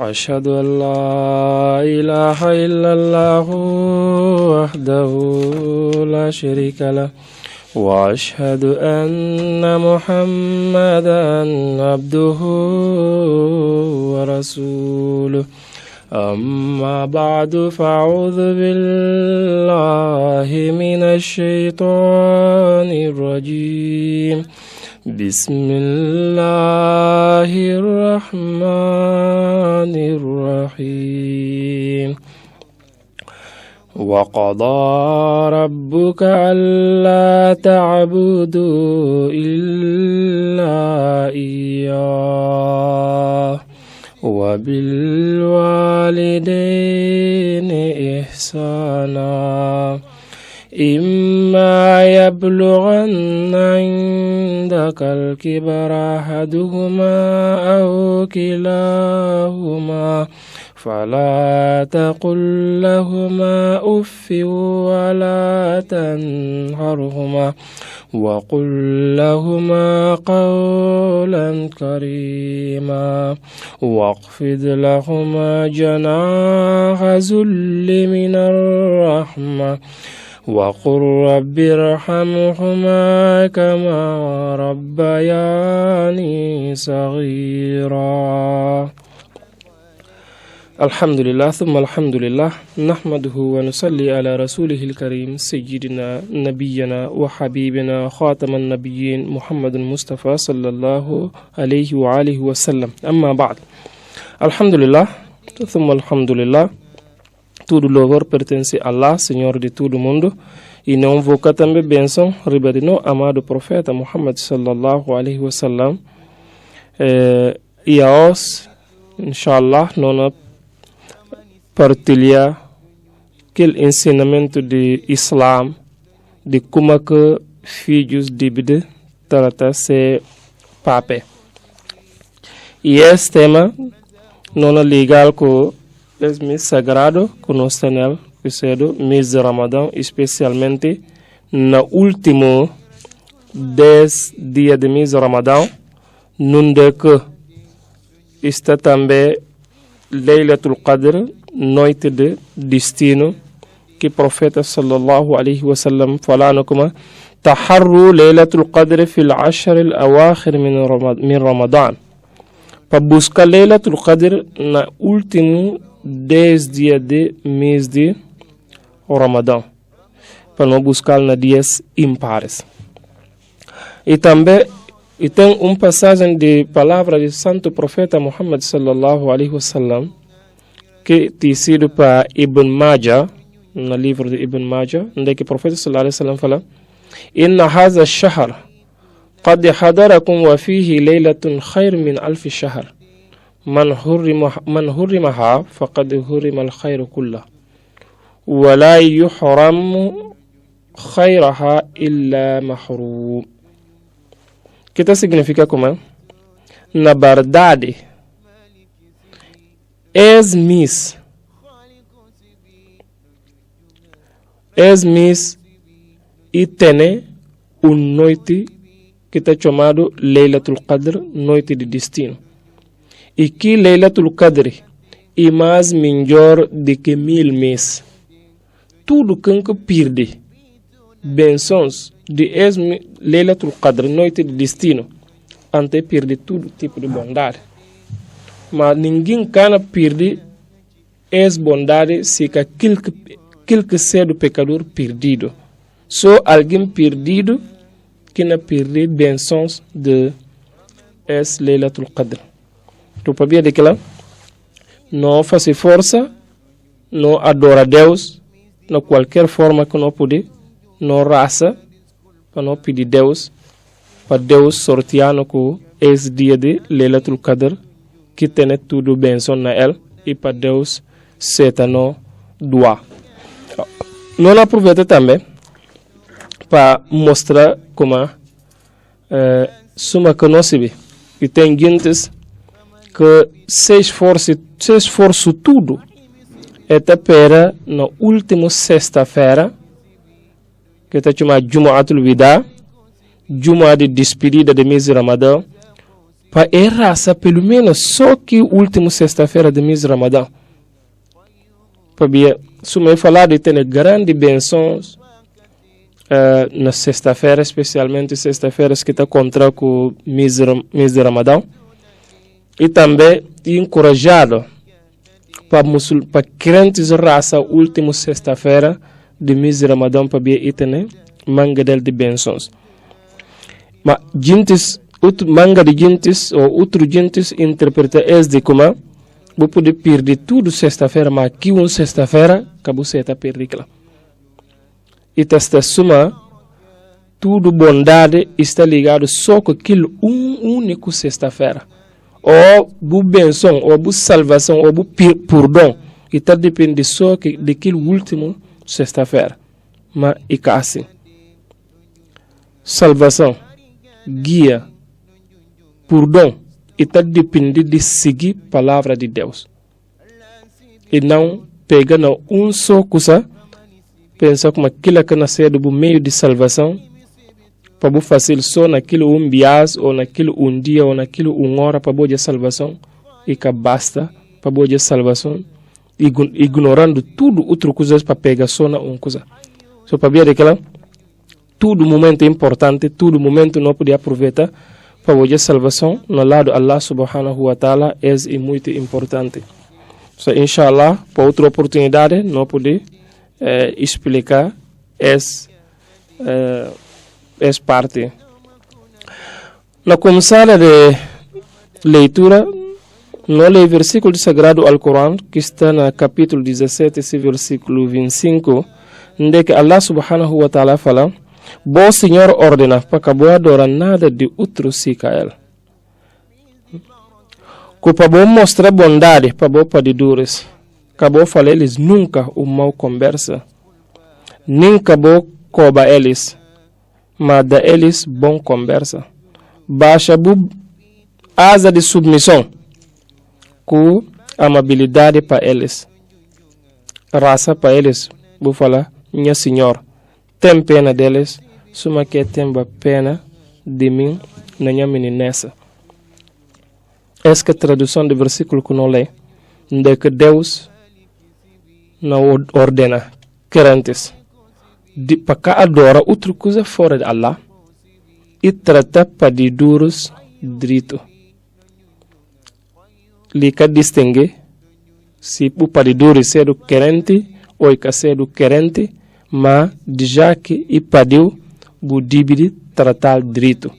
أشهد أن لا إله إلا الله وحده لا شريك له وأشهد أن محمدا عبده ورسوله أما بعد فأعوذ بالله من الشيطان الرجيم بسم الله الرحمن الرحيم وقضى ربك ألا تعبدوا إلا إياه وبالوالدين إحسانا إما يبلغن عندك الكبر أحدهما أو كلاهما فلا تقل لهما أف ولا تنهرهما وقل لهما قولا كريما واخفض لهما جناح ذل من الرحمة وقل رب ارحمهما كما ربياني صغيرا. الحمد لله ثم الحمد لله نحمده ونصلي على رسوله الكريم سيدنا نبينا وحبيبنا خاتم النبيين محمد المصطفى صلى الله عليه وآله وسلم. أما بعد, الحمد لله ثم الحمد lillah. Todo louvor pertence a Allah, Senhor de todo mundo, e não invoca também bênção, ribadino, amado profeta Muhammad sallallahu alaihi wasallam. E a nós, inshallah, nós partilhar aquele ensinamento de Islam, de como que filhos devem tratar se pape. E esse tema não é legal com esse mês sagrado que nós temos, que é o mês de Ramadão, especialmente no último 10 dias do mês de Ramadão, onde que está também Laylatul Qadr, noite de destino, que o profeta sallallahu alaihi wasallam falou como taharru Laylatul Qadr fil ashr al-awakhir min Ramadan. Para buscar Laylatul Qadr no último 10 dias de mês de Ramadão, para não buscar nos dias impares. E também tem passagem de palavra do santo profeta Muhammad sallallahu alaihi wasallam que tem sido para Ibn Majah, no livro de Ibn Majah, onde que o profeta sallallahu alaihi wasallam fala: "Inna hadha ash-shahr qad hadarakum wa fihi laylatun khayr min alf shahr. من هرمها فقد هرم الخير كله ولا يحرم خيرها إلا محروم." Que tá significa como? Na verdade, mês e tem noite que está chamado Laylatul Qadr, noite de destino. E que Laylatul Qadr é mais melhor do que 1000 meses. Tudo que perde bênçãos de Laylatul Qadr, noite de destino, ante perde todo tipo de bondade. Mas ninguém can perder essa bondade se que aquilo que ser do pecador perdido. Só alguém perdido que não perde bênçãos de essa Laylatul Qadr. Tu sabia de que lá? Não faz força, não adora Deus, de qualquer forma que não puder, não raça, para não pedir Deus, para Deus sortear com esse dia de Laylatul Qadr, que tem tudo benção na ele, e para Deus seta no doar. Não aproveita também para mostrar como suma que não se vê. E tem gente que se esforço tudo até para na última sexta-feira, que está chamada Jumu'atul Wida, Jumu'ah de despedida de mês de Ramadão, para a raça, pelo menos só que última sexta-feira do mês de Ramadão. Para se me falar de ter grandes bênçãos na sexta-feira, especialmente sexta-feiras que está contra o mês de Ramadão, e também encorajado para crentes raça última sexta-feira do mês de Ramadão para ver ter manga de bênçãos. Mas manga de gentes ou outro gentes interpreta de como vou poder perder tudo sexta-feira, mas aqui uma sexta-feira acabou se está perdendo. E esta suma, tudo bondade está ligado só com aquilo único sexta-feira. Ou bu benção, ou bu salvação, ou bu perdão. E está depende só daquele último sexta-feira. Mas é assim. Salvação, guia, perdão. E está depende de seguir a palavra de Deus. E não pegar só coisa, pensar como aquilo que nasceu do meio de salvação, para fazer só naquilo bias, ou naquilo dia, ou naquilo hora para boa salvação, e que basta para boa salvação, ignorando tudo outra coisa para pegar só na coisa. Só para ver aquela, todo momento é importante, todo momento não pode aproveitar, para a salvação, no lado Allah subhanahu wa ta'ala, é muito importante. So, inshallah, para outra oportunidade, não poder explicar essa parte. Na começada de leitura, no leio versículo do Sagrado Alcorão, que está no capítulo 17, esse versículo 25, onde que Allah subhanahu wa ta'ala fala: Bom Senhor ordena para que boa adora nada de outro se ele. Que para bom mostrar bondade para bom padidores, que bom falar eles nunca o mal conversa, nem que bom coba eles, mas da eles bom conversa. Baixa bu asa de submissão, com amabilidade para eles, raça para eles, vou falar, minha Senhor. Tem pena deles, suma que tem pena de mim, na minha meninessa. Essa é a tradução do versículo que não lê, de que Deus não ordena crentes para que adora outra coisa fora de Allah e trata para de duros direito. Lhe que distingue se o para de duros ser do crente ou que ser do crente, mas já que e pediu o dívida tratar direito.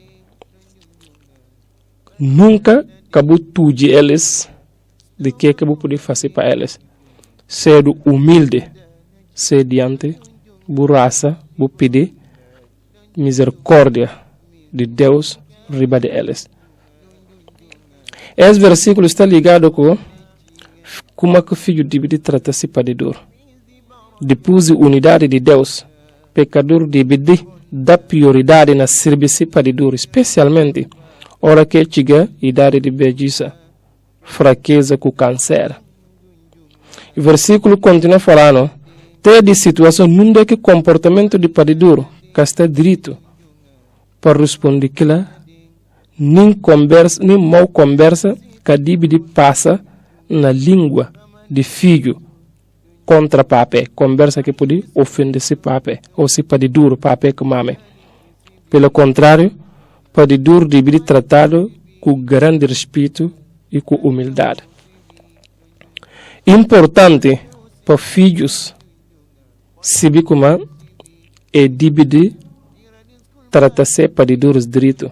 Nunca acabou tudo de eles de que acabou poder fazer para eles. Ser humilde, ser diante, raça, pedir misericórdia de Deus riba de eles. Esse versículo está ligado com como que o filho dívida trata-se para de dor. Depois a unidade de Deus, pecador deve dar prioridade na serviço para de dor, especialmente hora que chega a idade de beleza, fraqueza com câncer. O versículo continua falando, tem de situação nunca que comportamento de padiduro, que está direito, para responder que lá, nem mal conversa, que dívida passa na língua de filho contra papai, conversa que pode ofender se papai, ou se padiduro papai que mame. Pelo contrário, padiduro deve ser tratado com grande respeito e com humildade. Importante para filhos saber como é deve tratar-se padiduros direito.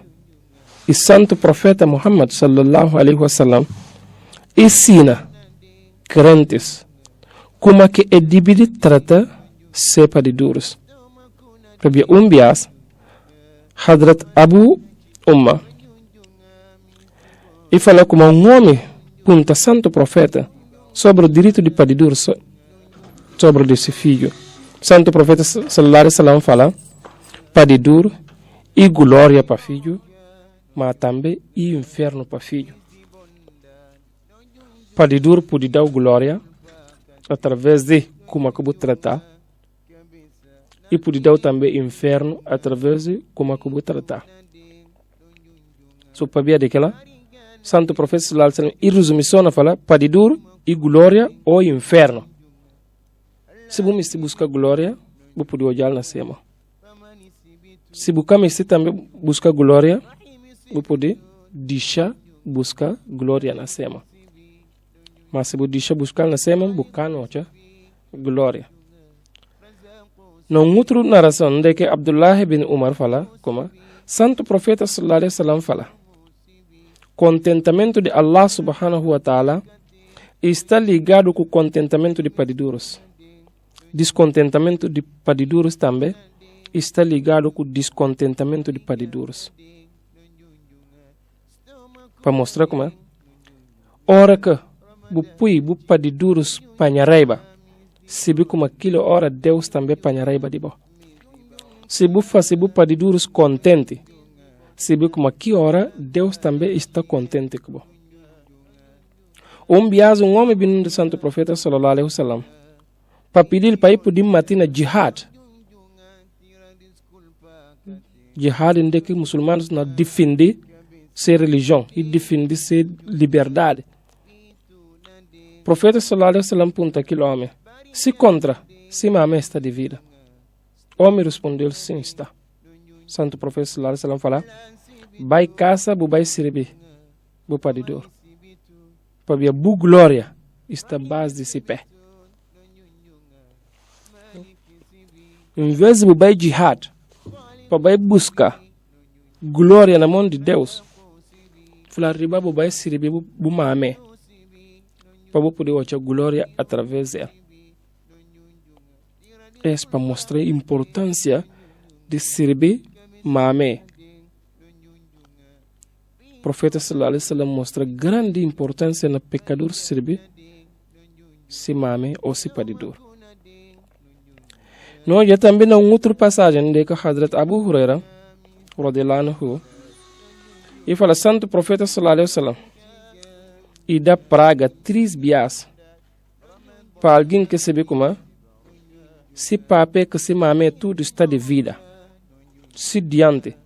E santo profeta Muhammad sallallahu alaihi wasallam ensina crentes como que é deve tratar se padiduros. Rabbi Umbias Hadrat Abu Umma e fala como homem punta santo profeta sobre o direito de padidur sobre esse filho. Santo profeta sallallahu alaihi wasallam fala padidur e glória para filho, mas também e inferno para filho. Padidur pode dar glória através de como acabou de tratar e pode dar também inferno através de como acabou de tratar. So, para ver daquela, Santo Profeta sallallahu alaihi wasallam irresumição fala padidur e glória ou inferno. Se você se busca glória, você pode olhar na cima. Se você também busca glória, você pode deixar buscar glória na cima. Mas se você deixar buscar na cima, buscar não glória. Não outra narração de que Abdullah bin Umar fala, como Santo Profeta sallallahu alaihi wasallam fala, contentamento de Allah subhanahu wa ta'ala está ligado com o contentamento de padiduros. Descontentamento de padiduros também está ligado com o descontentamento de padiduros. Para mostrar como é. Ora que o padiduros panharaiba, se vi como aquilo ora Deus também panharaiba de bo. Se bu padiduros contente, se vi como aqui ora Deus também está contente com bo. Bias homem vindo do Santo Profeta sallallahu alaihi wasallam para pedir para ir poder matar jihad. Jihad em que muçulmanos não defendem sua religião e defendem sua liberdade. Profeta sallallahu alaihi wasallam pergunta aquele homem, se contra, se mamãe está de vida. O homem respondeu, sim está. Santo Profeta sallallahu alaihi wasallam fala, vai caça, vai servir, vai padidor. Para a boa glória está base de si pé. Em vez de vai jihad, para buscar glória na mão de Deus, falar riba vai servir bu mamãe, para poder ter glória através dela. É para mostrar a importância de servir mamãe. O Profeta sallallahu alaihi wasallam mostra grande importância no pecador servir se mamãe ou se padidor. Nós já também na outra passagem de que Hadrat Abu Huraira radhiyallahu anhu e fala Santo Profeta sallallahu alaihi wasallam e dá praga 3 dias para alguém que se vê como se pape que se mamãe tudo está de vida se diante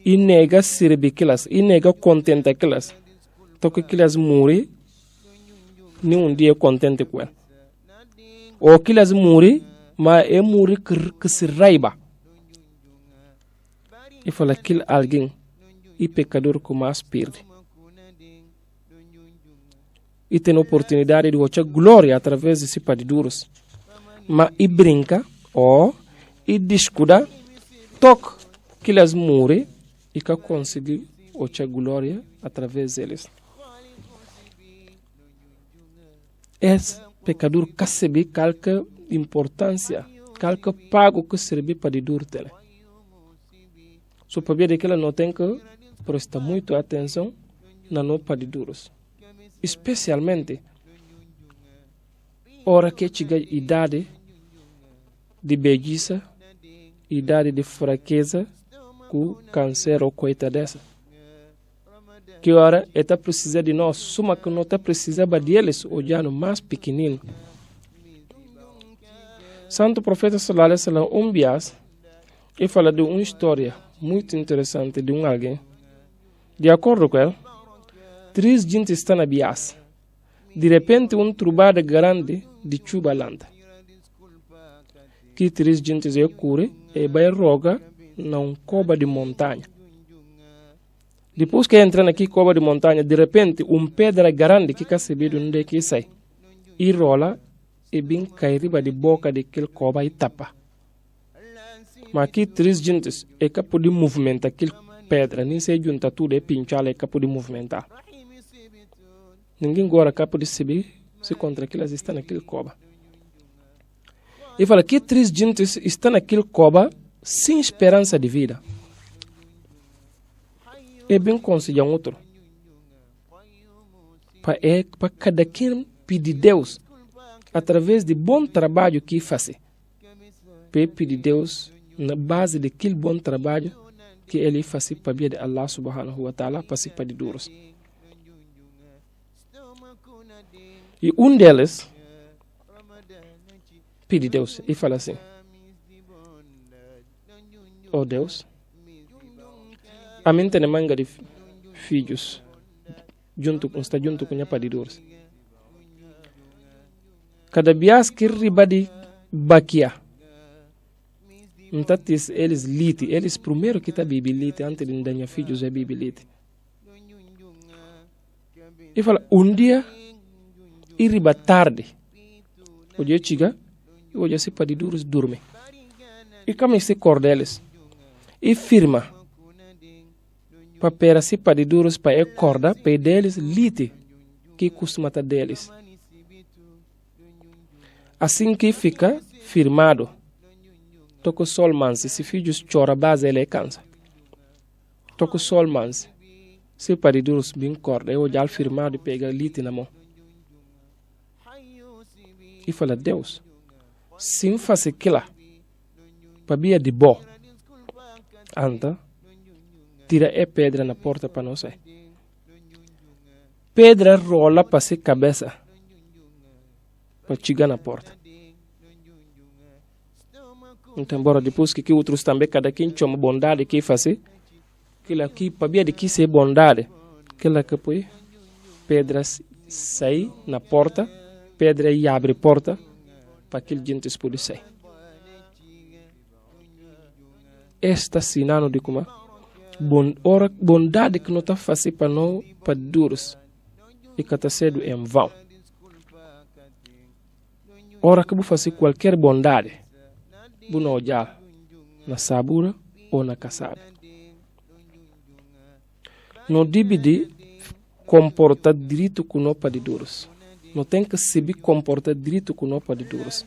e nega servir aquelas e nega contente aquelas então que aquelas morre nenhum dia contente com ela ou aquelas morre mas é morrer que se raiva e fala aquele alguém e pecador que mais perde e tem a oportunidade de ter glória através de si padiduros mas e brinca ou e descuida toca que elas morrem e que conseguir ter glória através deles. Esse pecador que sabe qualquer importância, qualquer pago que serve para didur dele. Só para ver que ela não tem que prestar muito atenção na não padiduros. Especialmente hora que chega a idade de bejiça, idade de fraqueza, com câncer ou coisa dessa. Que hora está precisa de nós, suma que não está precisando deles, olhando mais pequenino. Santo Profeta sallallahu alaihi wasallam bias e fala de uma história muito interessante de alguém. De acordo com ele, 3 gente estão na bias. De repente, trubada grande de Chubaland. Que 3 gente se cure e vai roga na cova de montanha. Depois que entra naquela cova de montanha, de repente, pedra grande que cacebido onde é que sai. E rola e bem cai riba de boca daquela cova e tapa. Mas aqui 3 gente é capaz de movimentar aquela pedra, nem se junta tudo e pinchar é capaz de movimentar. Ninguém agora é capaz de saber se contra aquelas estão naquela cova. E fala que 3 gente estão naquela cova sem esperança de vida. É bem conselho outro. Para cada quem pedir Deus, através de bom trabalho que faz. Para pedir Deus, na base daquele bom trabalho que ele faz para ver de Allah subhanahu wa ta'ala, para se pedir duros. E deles, pede Deus e fala assim: oh Deus, a mim tem manga de filhos junto com nya padidores. Cada bias que ribadi bakia. Mtatis eles liti, eles primeiro que tá bibi liti antes de danha filhos é bibi liti. E fala dia e riba tarde. Hoje chiga, hoje se padidores dorme. E como se cordeles e firma para se padidores para e corda para deles liti que costuma estar deles. Assim que fica firmado, toco sol manse, se filhos chora base ele cansa. Toco sol manse, se padidores bem corda, eu já firmado e pega liti na mão. E fala Deus, sim faz aquilo, para bia de bo, anda, tira e pedra na porta para não sair. Pedra rola para se cabeça. Para chegar na porta. Então, embora depois que outros também, cada quem chama bondade que faz, aquilo aqui, para ver de que ser bondade, aquilo que põe, pedras sai na porta, pedra e abre a porta, para que a gente pode sair. Esta sinano de como, bondade que não está fácil para nós, para duros, e que está cedo em vão. Ora que vou fazer qualquer bondade, vou não olhar na sabura ou na caçada. Não deve comportar direito com nós padidores. Não tem que se comportar direito com nós padidores.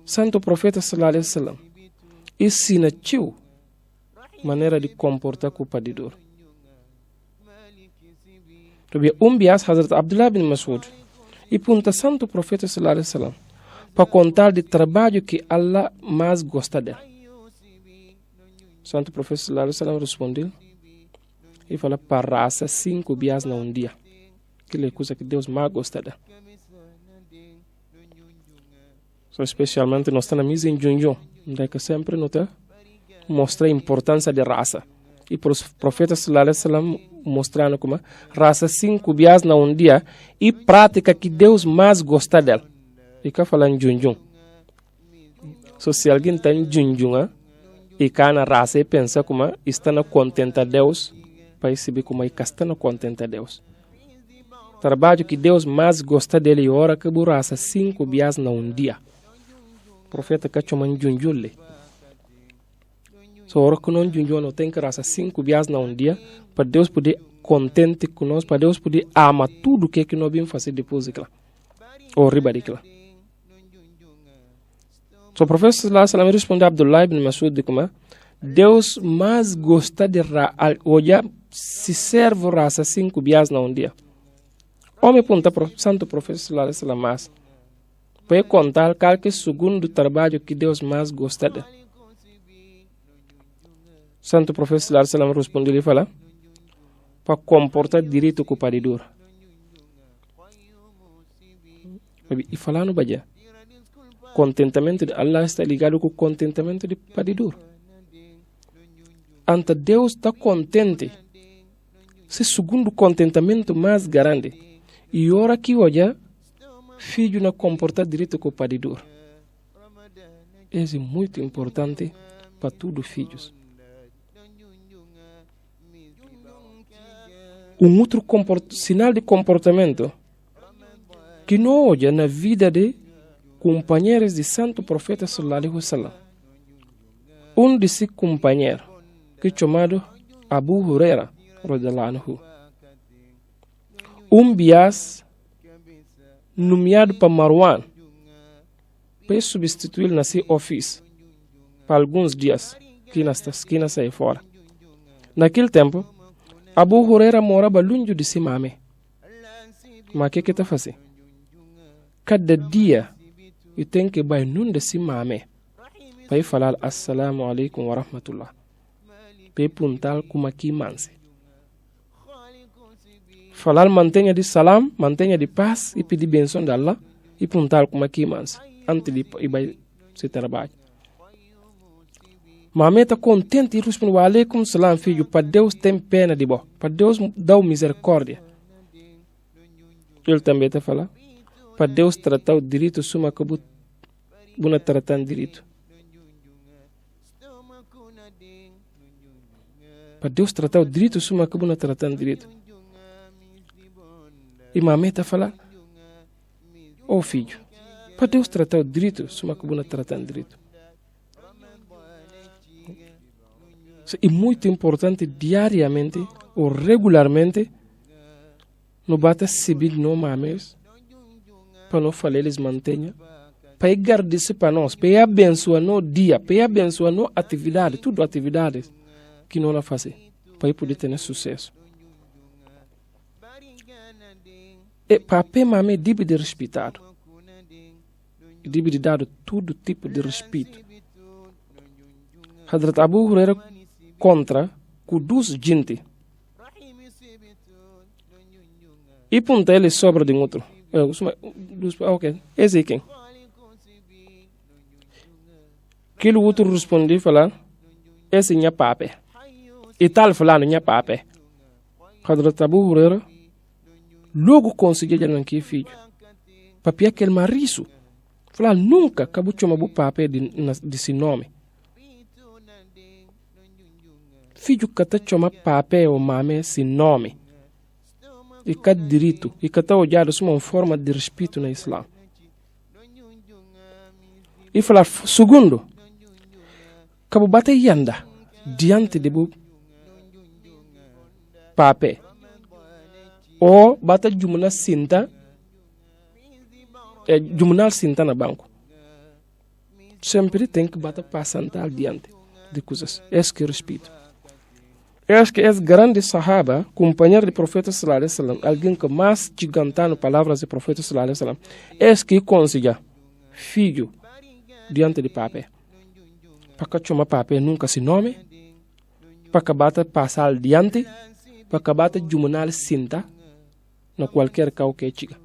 Santo Profeta sallallahu alaihi wasallam ensina tio maneira de comportar com o padidor. Bias Hazrat Abdullah bin Mas'ud e punta Santo Profeta sallallahu alaihi wasallam para contar de trabalho que Allah mais gosta dele. Santo Profeta sallallahu alaihi wasallam respondeu e fala para raça 5 bias na dia. Que é coisa que Deus mais gosta dele. So, especialmente nós estamos na mesa em Junjun, onde que sempre nota mostra a importância da raça. E para os profetas sallallahu alaihi wasallam mostrando como raça 5 bias na dia e prática que Deus mais gosta dela. E cá falando Junjun. So, se alguém está em Junjun e cá na raça e pensa como está na contenta Deus, para receber como está na contenta Deus. Trabalho que Deus mais gosta dele e ora que raça 5 bias na dia. Profeta que chama Junjun le. So, ora que não Junjun não tem que raça 5 bias na dia para Deus poder contente conosco, para Deus poder amar tudo que nós vamos fazer depois daquela. Ou riba daquela. So, o profeta sallallahu alaihi wasallam respondeu a Abdullah ibn Mas'ud de como Deus mais gosta de olhar se serve raça 5 bias na dia. Homem punta Santo Profeta sallallahu alaihi wasallam mais. Para contar qualquer segundo trabalho que Deus mais gosta de. Santo Profeta sallallahu alaihi wasallam respondeu e fala para comportar direito com o padidor. E falando badia, contentamento de Allah está ligado com o contentamento de padidor. Ante Deus está contente. Se segundo contentamento mais grande. E ora que olha, filho não comportar direito com o padidor. Isso é muito importante para todos os filhos. Outro sinal de comportamento que não olha na vida de companheiros de Santo Profeta sallallahu alaihi wasallam. De seus companheiros, que é chamado Abu Huraira, radhiyallahu anhu. Bias nomeado para Marwan para substituir na seu ofício para alguns dias que nesta esquina sai fora. Naquele tempo, Abu Huraira morava longe de si mame. Mas o que está fazendo? Cada dia eu tenho que ir num de si mame para falar assalamu alaikum wa rahmatullah. Para perguntar como aqui manse. Falar mantenha de salam, mantenha de paz e pedir benção de Allah e perguntar como aqui manse. Antes de ir se trabalhar. Mamãe está contente e responde: wa alaikum salam, filho, para Deus tem pena de bom, para Deus dá misericórdia. Ele também está falando: para Deus tratar o direito, suma que buna tratar o direito. Para Deus tratar o direito, suma que buna tratar o direito. E mamãe está falando: oh filho, para Deus tratar o direito, suma que buna tratar o direito. É muito importante diariamente ou regularmente no bata civil no mames para não falar eles mantenha para guardar-se para nós, para abençoar no dia, para abençoar no atividade, tudo atividades que não fazer para poder ter sucesso. E para mame deve de respeitado, deve de dar todo tipo de respeito. Hadrat Abu Huraira contra kudus gente e punta ele sobra de outro. Ok, esse é quem? Que o outro respondeu falar: esse é minha pape. E tal falando minha pape. Hadrat Abu Huraira logo conseguiu já não que filho. Papi aquele mariço. Falar nunca acabou de chamar o pape de seu nome. Filho que está chamando pape ou mame sem nome. E cada direito. E que está olhado como uma forma de respeito no Islã. E falar segundo. Cabo bate yanda diante de bu pape. Ou bate jumna cinta. Jumnal cinta na banco. Sempre tem que bate passantal diante de coisas. Esse que respeito. Eu acho que esse grande sahaba, companheiro do profeta sallallahu alaihi wasallam, alguém que mais gigantano palavras do profeta sallallahu alaihi wasallam, esse que conseguia filho diante de pape. Para que chama pape nunca se nome, para que bata passar diante, para que bata jumunal cinta, na qualquer cau que chiga.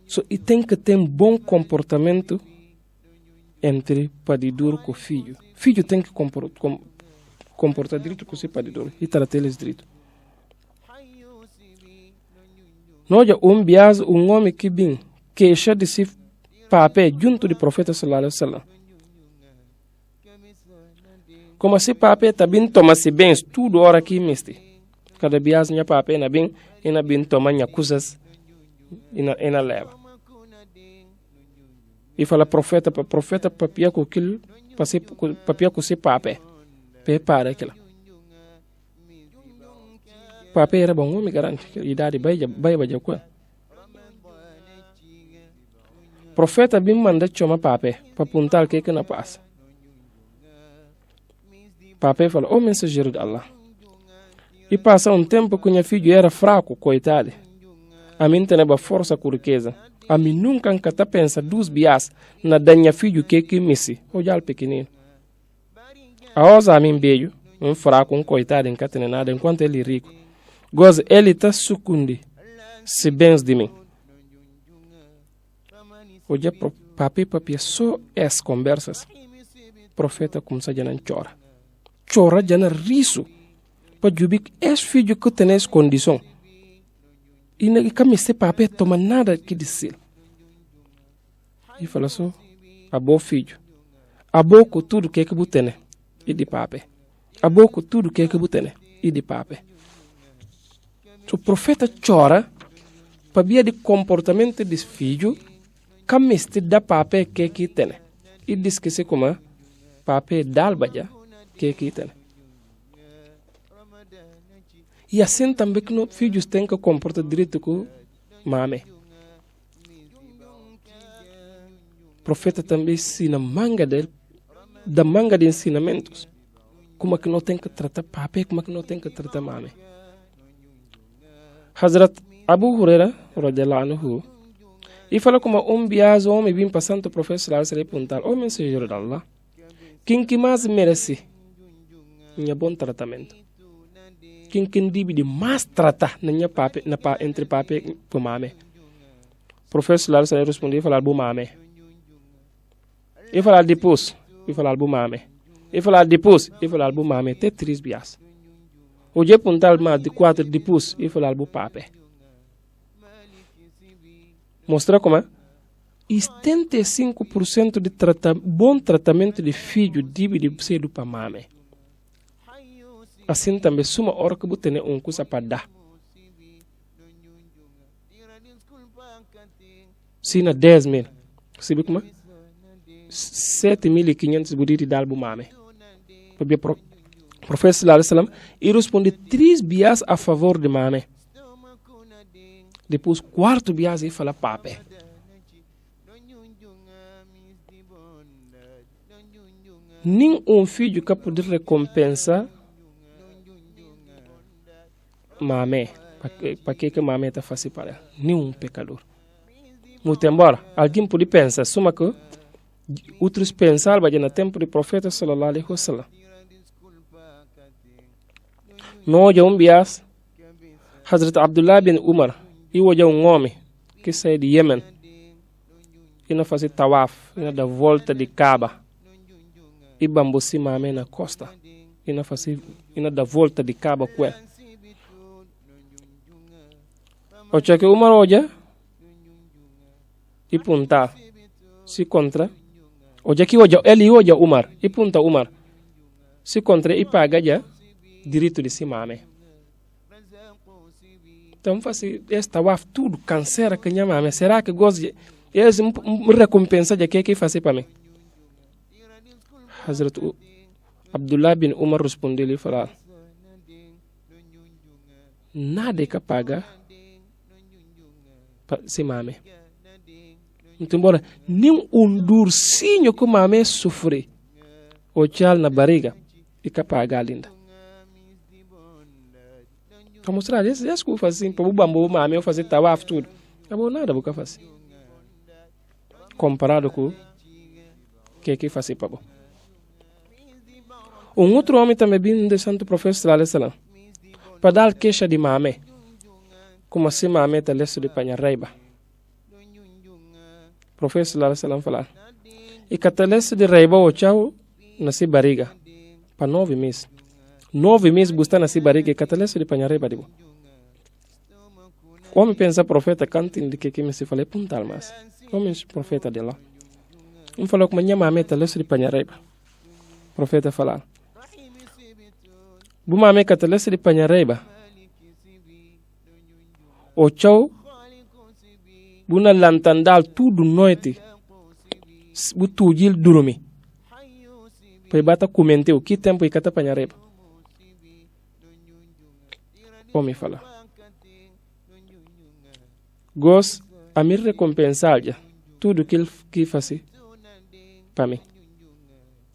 So, e tem que ter bom comportamento entre padidor com filho. Filho tem que comportar direito com seu padidor e tratar eles direito. Não é um homem que vem queixa de si pape junto do profeta sallallahu alaihi wasallam. Como se pape também toma-se bem tudo hora que miste. Cada bias minha pape na bem e na bem toma minha coisas e na leva. E fala profeta papia com aquilo, papia com se pape. Para aquilo. Pape era bom homem garante que idade vai já com. Profeta bim manda chama pape para apontar que na passa. Pape fala: "Oh mensageiro de Allah." E passa um tempo que minha filho era fraco, coitado. A mim tem força com riqueza. A mim nunca tá pensa dos bias na danha filho que missi. Olha pequenino. A osa a mim beijo, um fraco, um coitado, em catene nada, enquanto ele é rico. Goza, ele tá sucundi, se bens de mim. Olha, papi, só as conversas. Profeta começa a já não chora. Chora já não riso. Para jubik, es filho que tem essa condição. E não é se papi toma nada que dizer. E fala só, abo filho. Abo com tudo que botene. E de papi. Abo com tudo que botene. E de papi. O profeta chora para ver o comportamento desse filho. Kamiste da pape que tem. E diz que se como pape dalbaja que tem. E assim também que os filhos têm que comportar direito com mame. O profeta também ensina manga dele, da manga de ensinamentos. Como é que não tem que tratar pape, como é que não tem que tratar mame. Hazrat Abu Huraira, radiyallahu anhu, e fala como bias homem vem passando o profeta sallallahu alaihi wasallam perguntar: "Oh mensageiro de Allah, quem que mais merece um bom tratamento? Quem deve mais tratar entre pape e mame?" O profeta sallallahu alaihi wasallam respondeu: "Falar bu mame." e falar depois e falar bu mame e falar depois e falar bu mame te 3 bias o je puntal ma de 4 depois e falar bu pape mostra como 75% de bom tratamento de filho divide cedo para mame assim também suma hora que você tem coisa para dar se na 10 mil sabe como 7.500 budiri dar bu mame porque professor sallallahu alaihi wasallam e responde 3 bias a favor de mame depois 4 bias e fala pape nenhum filho que pode recompensar mame para que mame está fácil para ele nenhum pecador muito embora alguém pode pensar suma que outros pensaram no tempo do profeta sallallahu alaihi wasallam no já bias Hazrat Abdullah bin Umar e o já homem que saiu de Yemen e não fazia tawaf e não da volta de Kaaba e bambuci mame na costa e não da volta de Kaaba quel o que Umar hoje e punta se contra o que ele hoje Umar e punta Umar se contra e paga já direito de si mame então faz esse tawaf tudo cancera que minha mame será que gosta esse recompensa de que faz para mim Hazrat Abdullah bin Umar respondeu e falou nada que paga si mame então embora nem dursinho que mame sofre o chal na barriga e que paga linda para mostrar esse que eu faço assim para o bambu mame eu fazer tawaf tudo não nada vou fazer comparado com que fazer para bom outro homem também vindo de santo profeta sallallahu alaihi wasallam para dar queixa de mame como assim mame está lesso de panharaiba profeta sallallahu alaihi wasallam falar e catalesso de raiba o chau nasi barriga para 9 meses 9 meses buscar nasi barriga e catalesso de panharaiba dibo homem pensa profeta cantin de que me se falei puntal mas homem profeta de lá falou que minha mame está lesso de panharaiba profeta falar bu mame catalesso de panharaiba o chau buna lantandal tudo noite bu tujil durumi pai bata comente o que tempo e cata panhareba o me fala gos a me recompensar já tudo que faz para mim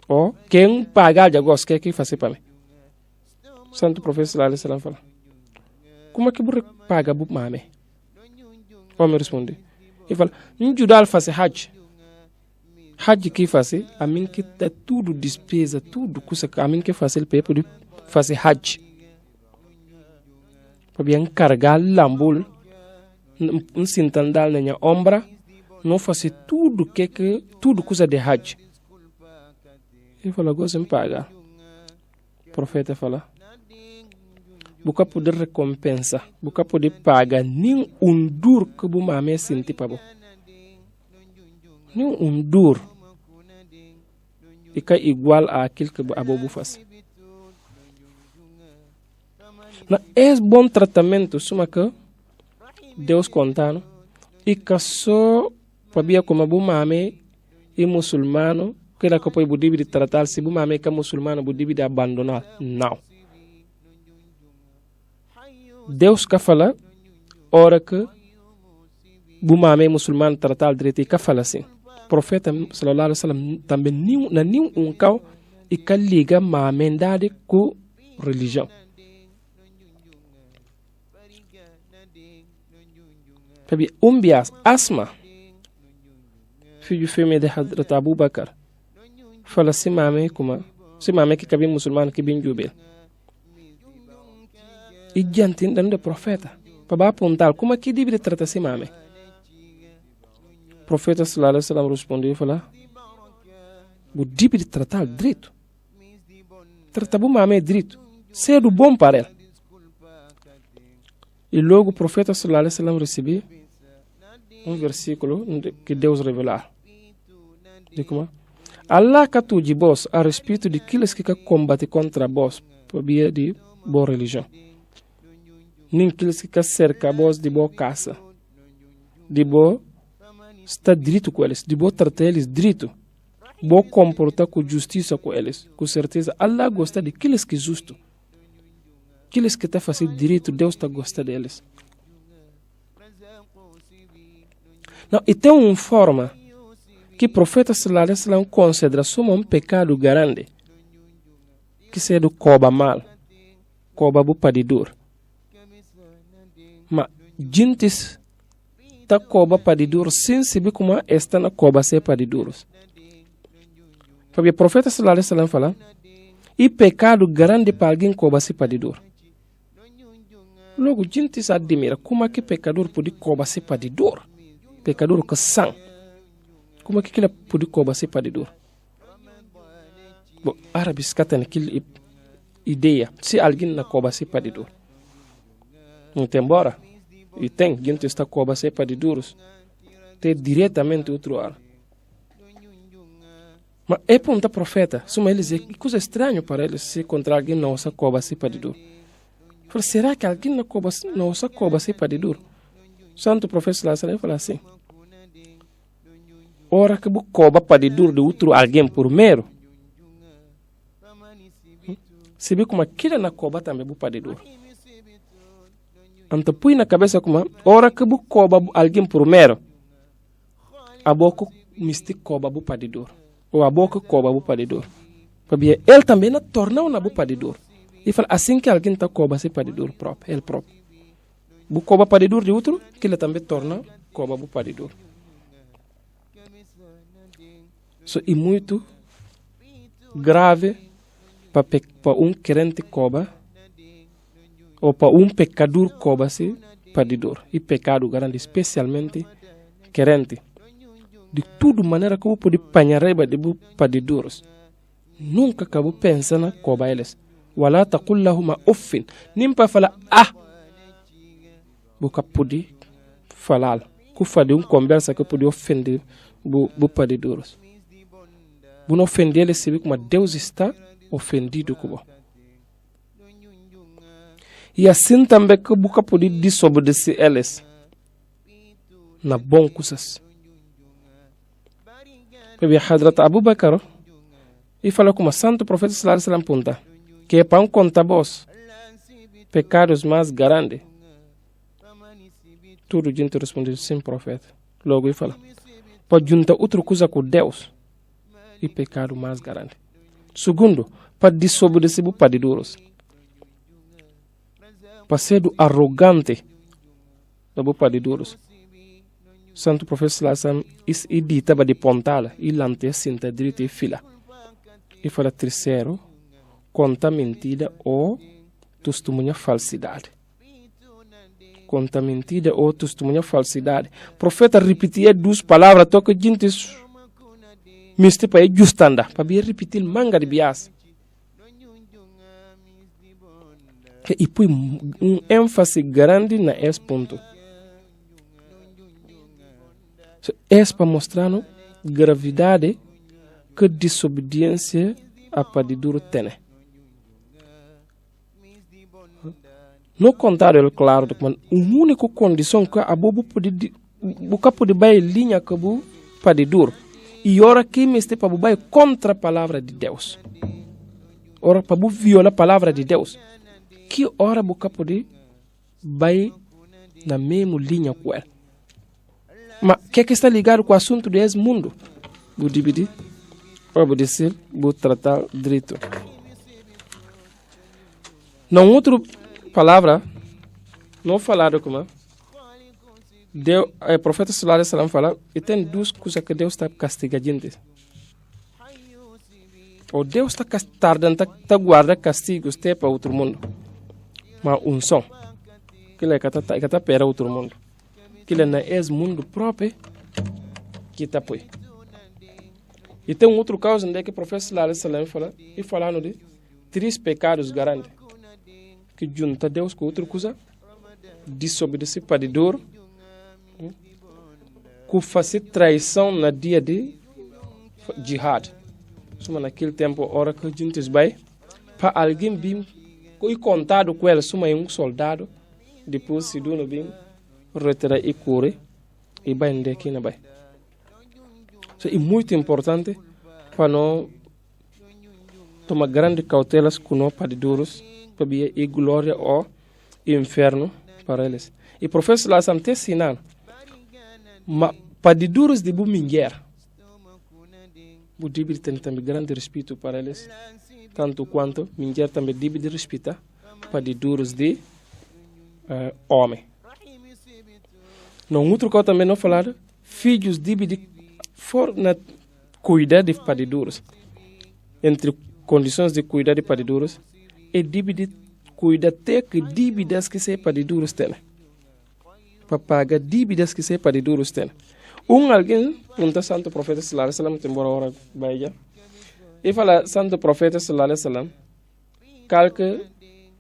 o quem pagar já gos que faz para mim santo professor sallallahu alaihi wasallam fala como é que você paga bu mame o me responde e fala njudal faz hajj que faz a mim que tá tudo despesa tudo coisa a mim que faz ele para fazer hajj para bem carregar lambul sintandal na minha ombra não faz tudo coisa de hajj e fala gosto me paga profeta fala buka poder recompensa buka poder pagar nem dur que bu mame senti pabo nem dur e que igual a aquilo que abobu faz na é bom tratamento suma que Deus contando e que só pabia como bu mame e muçulmano que era capaz de tratar se bu mame que muçulmano de abandonar não Deus que fala, ora que o mame muçulmano tratar direito e que fala assim. Profeta sallallahu alaihi wasallam também nenhum cau e que liga mame dade com religião. Tabi bias Asma, filho fêmea de Hadrat Abu Bakar, fala se mame que cabe muçulmano que bem jubel. E diante do profeta para apontar como é que deve tratar se mame. Profeta sallallahu alaihi wasallam respondeu e falou o tipo de tratar direito. Tratar o mamãe direito. Sendo bom para ele. E logo o profeta sallallahu alaihi wasallam recebeu um versículo que Deus revelar. De como? Allah que tu de vós a respeito de aqueles que combatem contra vós por via de boa religião. Nem aqueles que cercam vós de boa casa. De boa estar direito com eles. De boa tratar eles direito. Boa comportar com justiça com eles. Com certeza Allah gosta de aqueles que justo. Aqueles que estão fazendo direito, Deus está gostando deles. Não, e tem uma forma que o profeta sallallahu alaihi wasallam considera como um pecado grande, que seja do coba mal, coba bu padidor. Mas gente está coba padidor sem saber como está na coba ser padidoros. Porque o profeta sallallahu alaihi wasallam fala, e pecado grande para alguém coba ser padidor. Logo, gente se admira como é que pecador pode cobrar ser padidor. Pecador que são. Como é que ele pode cobrar ser padidor? Bom, árabes catam aquela ideia. Se alguém não cobra ser padidor. Não tem embora. E tem, gente está cobra ser padidoros. Tem diretamente outro ar. Mas é ponta profeta. Suma eles é coisa estranha para eles se encontrar alguém não se cobra ser padidor. Será que alguém não usa cobra ser padidor? Santo professor Lázaro fala assim. Ora que o cobra padidor de outro alguém por mero. Se vê como aquilo na cobra também é padidor. Então põe na cabeça como ora que o cobra alguém por mero. A boca mistica cobra é padidor. Ou a boca cobra é padidor. Porque ele também não torna uma padidor. E fala assim que alguém está cobra ser padidor próprio, ele próprio. O cobra padidor de outro, que ele também torna cobra o padidor. Isso é muito grave para um crente cobra ou para um pecador cobra ser padidor. E pecado grande, especialmente crente. De tudo maneira que eu pode apanhar raiva de padidores. Nunca acabo pensando na cobra eles. Wala taqul lahuma uffin. Nimpa fala Buka pode falar. Que fazer conversa que pode ofender o padidores. Bu não ofender eles se vê como Deus está ofendido com. E assim também que buka pode desobedecer eles. Na bom coisas. Porque Hadrat Abu Bakr e fala como santo profeta sallallahu alaihi wasallam punta. Que é para um conta-vos pecados mais grandes. Tudo gente responde sim, profeta. Logo ele fala, pode juntar outra coisa com Deus e pecado mais grande. Segundo, para desobedecer o padidores. Para ser arrogante do padidores. Santo profeta sallallahu alaihi wasallam e dita de pontala e lante cinta direita e fila. E fala terceiro, conta mentira ou testemunha falsidade. Conta mentira ou testemunha falsidade. Profeta repetia duas palavras, toca gente miste para justanda, para bem repetir manga de bias. E põe um ênfase grande na esse ponto. É para mostrar a gravidade que desobediência a padiduro tem. No contrário, é claro, a única condição que a bobo pode bater linha que o padiduro. E ora que me está para bater contra a palavra de Deus. Ora para violar a palavra de Deus. Que ora boca pode bater na mesma linha com ele. Mas o que está ligado com o assunto desse mundo? Vou dividir, vou dizer, vou tratar direito. Não outra palavra, não falado como Deus, o profeta sallallahu alaihi wasallam fala, e tem duas coisas que Deus está castigando gente. Ou Deus está tardando, está guardando castigos até para outro mundo. Mas um som, que ele está para outro mundo. Que ele não é esse mundo próprio que está põe. E tem outro caso onde é que o profeta sallallahu alaihi wasallam fala, e falando de 3 pecados grandes que junta Deus com outra coisa, desobedecer padidor, que fazer traição na dia de jihad. Suma naquele tempo, hora que juntos vai, para alguém bem e contado com ela, suma um soldado, depois se dono bem retirar e correr e vai onde aqui na vai. So, é muito importante para nós tomar grandes cautelas com nós padidoros, para ver a glória ou inferno para eles. E o professor lá está ensinando, mas padidoros de Buminger, o Bíblia tem também grande respeito para eles, tanto quanto Minger também deve respeitar padidoros de homem. Não outro que eu também não falar, filhos de for na cuidar de padidoros, entre condições de cuidar de padidoros, e deve cuidar até que dívidas que se padidoros têm, para pagar dívidas que se padidoros têm. Alguém pergunta santo profeta sallallahu alaihi wasallam embora hora vai e fala santo profeta sallallahu alaihi wasallam calque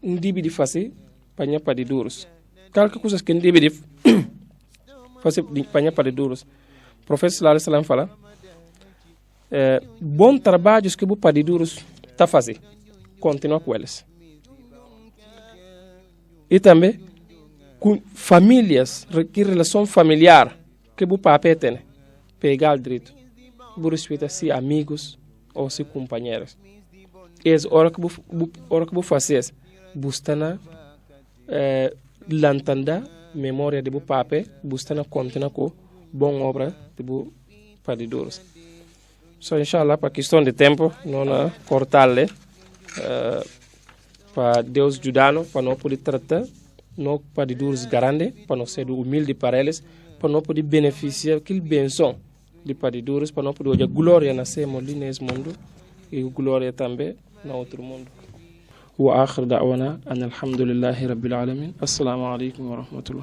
dívida fazer panha padidoros, calque coisas que dívida fazer panha padidoros. Profeta sallallahu alaihi wasallam fala bom trabalhos que o padidoros tá fazer, continua com eles. E também com famílias, que relação familiar que o papai tem, pegar o direito, por respeitar se amigos ou se companheiros. E a hora que você faz, busca na lantanda memória de o papai, busca na conta com boa obra de o padidoros. So, inshallah, para questão de tempo, não cortar-lhe, para Deus ajudar-nos, para não poder tratar, não padidoros grandes, para não ser humilde para eles, para não poder beneficiar aquele benção de padidoros, para não poder a glória nascer nesse mundo e a glória também no outro mundo. Wa akhir da'wana an alhamdulillahi rabbil alamin. Assalamu alaikum wa rahmatullah.